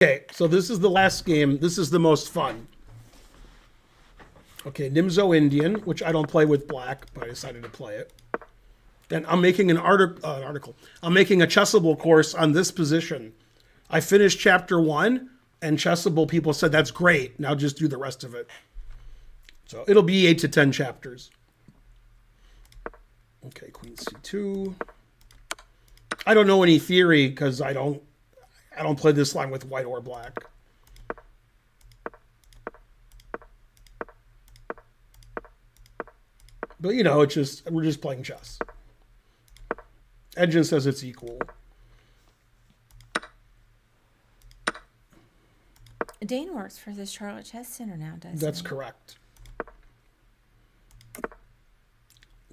Okay, so this is the last game. This is the most fun. Okay, Nimzo Indian, which I don't play with black, but I decided to play it. And I'm making an article. I'm making a Chessable course on this position. I finished chapter 1, and Chessable people said, that's great. Now just do the rest of it. So it'll be 8 to 10 chapters. Okay, Queen C2. I don't know any theory because I don't play this line with white or black. But it's just we're just playing chess. Engine says it's equal. Dane works for the Charlotte Chess Center now, doesn't he? That's correct.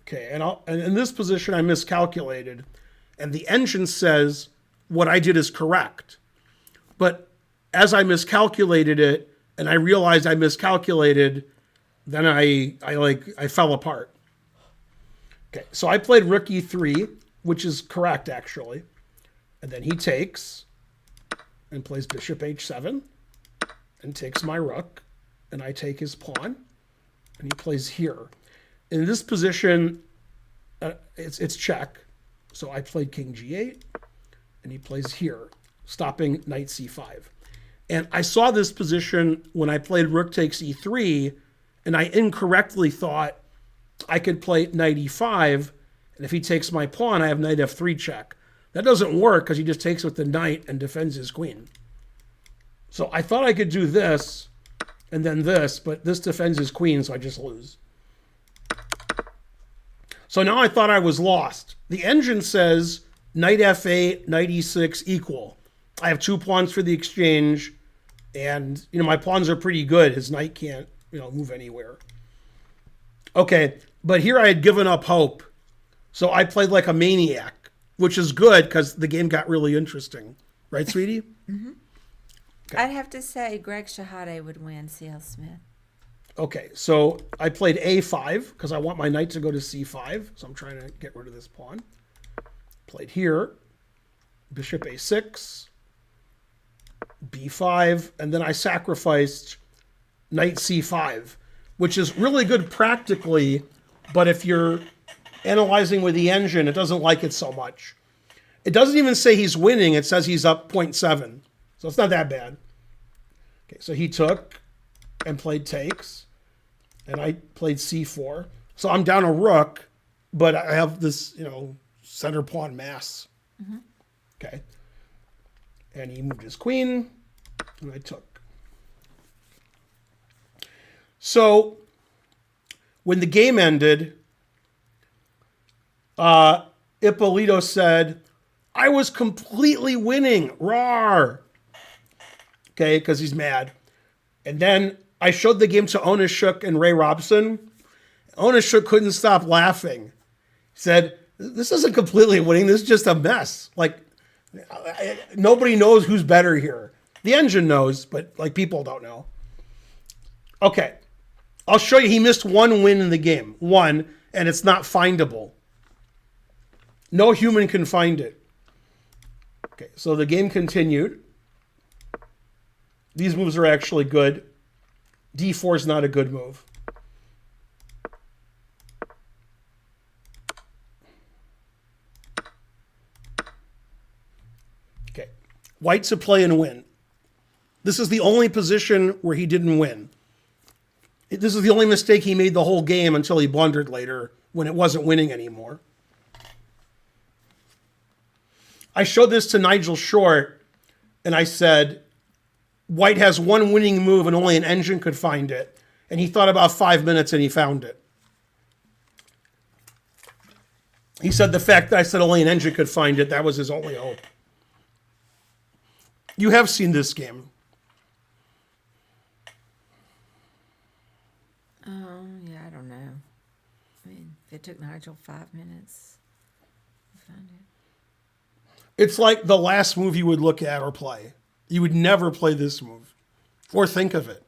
Okay, and in this position I miscalculated, and the engine says what I did is correct. But as I miscalculated it, and I realized I miscalculated, then I fell apart. Okay, so I played rook e3, which is correct actually, and then he takes and plays bishop h7 and takes my rook, and I take his pawn, and he plays here. In this position, it's check, so I played king g8, and he plays here, stopping knight c5. And I saw this position when I played rook takes e3, and I incorrectly thought I could play knight e5, and if he takes my pawn, I have knight f3 check. That doesn't work because he just takes with the knight and defends his queen. So I thought I could do this and then this, but this defends his queen, so I just lose. So now I thought I was lost. The engine says knight f8, knight e6 equal. I have 2 pawns for the exchange, and my pawns are pretty good. His knight can't move anywhere. Okay, but here I had given up hope. So I played like a maniac, which is good because the game got really interesting. Right, sweetie? Mm-hmm. Okay. I'd have to say Greg Shahade would win C.L. Smith. Okay, so I played a5 because I want my knight to go to c5. So I'm trying to get rid of this pawn. Played here, bishop a6, b5, and then I sacrificed knight c5, which is really good practically, but if you're analyzing with the engine, it doesn't like it so much. It doesn't even say he's winning. It says he's up 0.7. So it's not that bad. Okay, so he took and played takes, and I played c4. So I'm down a rook, but I have this, center pawn mass. Mm-hmm. Okay. And he moved his queen, and I took. So when the game ended, Ippolito said, I was completely winning. Roar. Okay, because he's mad. And then I showed the game to Onishuk and Ray Robson. Onishuk couldn't stop laughing. He said, this isn't completely winning. This is just a mess. Nobody knows who's better here. The engine knows, but people don't know. Okay. I'll show you. He missed one win in the game. One, and it's not findable. No human can find it. Okay, so the game continued. These moves are actually good. d4 is not a good move. Okay, white's a play and win. This is the only position where he didn't win. This is the only mistake he made the whole game until he blundered later when it wasn't winning anymore. I showed this to Nigel Short, and I said, white has one winning move and only an engine could find it. And he thought about 5 minutes and he found it. He said the fact that I said only an engine could find it, that was his only hope. You have seen this game. Yeah, I don't know. I mean, if it took Nigel 5 minutes to find it. It's like the last move you would look at or play. You would never play this move or think of it.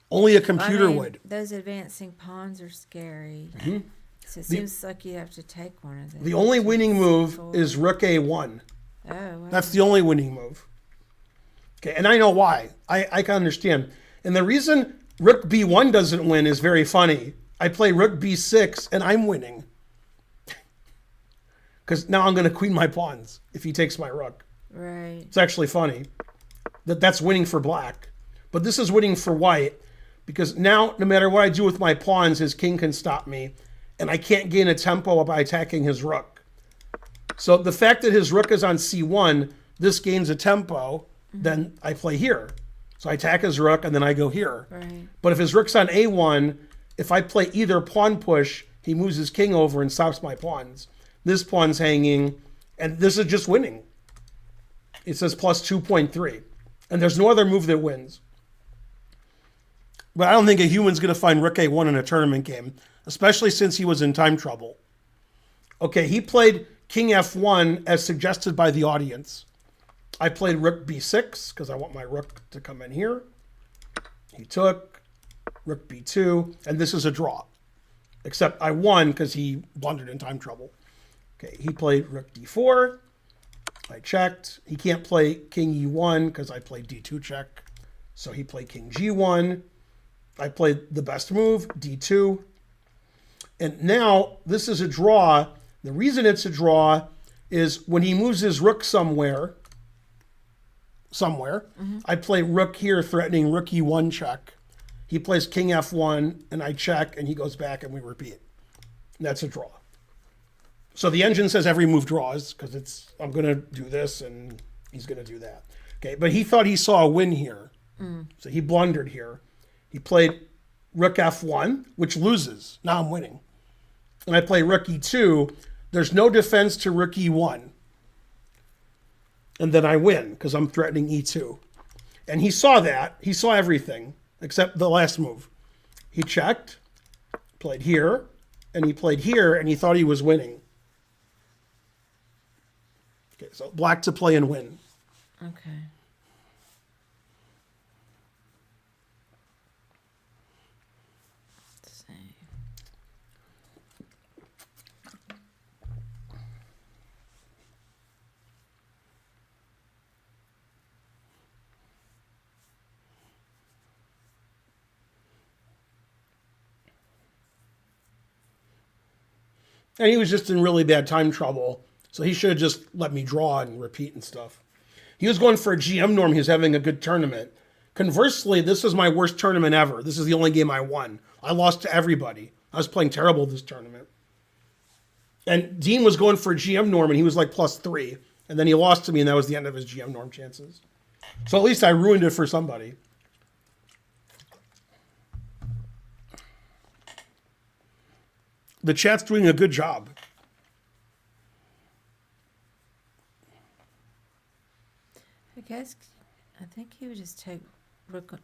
Only a computer would. Those advancing pawns are scary. Mm-hmm. So it seems like you have to take one of them. The only winning move is rook a1. Oh, wow. That's the only winning move. Okay, and I know why. I can understand. And the reason rook b1 doesn't win is very funny. I play rook b6 and I'm winning. Because now I'm going to queen my pawns if he takes my rook. Right. It's actually funny. That's winning for black. But this is winning for white. Because now, no matter what I do with my pawns, his king can stop me. And I can't gain a tempo by attacking his rook. So the fact that his rook is on c1, this gains a tempo, then I play here. So I attack his rook and then I go here. Right. But if his rook's on a1, if I play either pawn push, he moves his king over and stops my pawns. This pawn's hanging, and this is just winning. It says plus 2.3. And there's no other move that wins. But I don't think a human's going to find rook a1 in a tournament game, especially since he was in time trouble. Okay, he played king f1 as suggested by the audience. I played rook b6 because I want my rook to come in here. He took rook b2, and this is a draw. Except I won because he blundered in time trouble. Okay, he played rook d4. I checked. He can't play king e1 because I played d2 check. So he played king g1. I played the best move, d2. And now this is a draw. The reason it's a draw is when he moves his rook somewhere, I play rook here threatening rook e1 check. He plays king f1 and I check and he goes back and we repeat. And that's a draw. So the engine says every move draws because I'm going to do this and he's going to do that. Okay, but he thought he saw a win here. So he blundered here. He played rook f1, which loses. Now I'm winning. And I play rook e2. There's no defense to rook e1. And then I win because I'm threatening e2. And he saw that. He saw everything except the last move. He checked, played here, and he played here, and he thought he was winning. Okay, so black to play and win. Okay. Let's see. And he was just in really bad time trouble. So he should have just let me draw and repeat and stuff. He was going for a GM norm. He was having a good tournament. Conversely, this is my worst tournament ever. This is the only game I won. I lost to everybody. I was playing terrible this tournament. And Dean was going for a GM norm, and he was like +3. And then he lost to me, and that was the end of his GM norm chances. So at least I ruined it for somebody. The chat's doing a good job. I think he would just take rook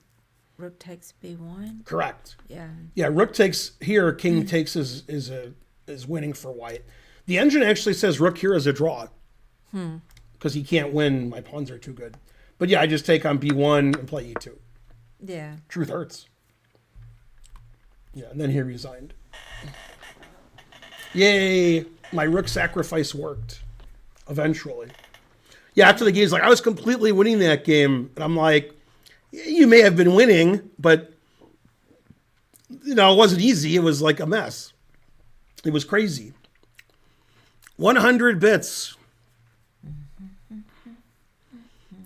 takes b1. Correct. Yeah. Yeah, rook takes here, king takes is winning for white. The engine actually says rook here is a draw. Because he can't win. My pawns are too good. But yeah, I just take on b1 and play e2. Yeah. Truth hurts. Yeah, and then he resigned. Yay! My rook sacrifice worked. Eventually. Yeah, after the game, he's like, I was completely winning that game. And I'm like, you may have been winning, but, it wasn't easy. It was like a mess. It was crazy. 100 bits.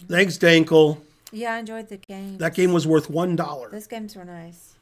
Thanks, Dankel. Yeah, I enjoyed the game. That game was worth $1. Those games were nice.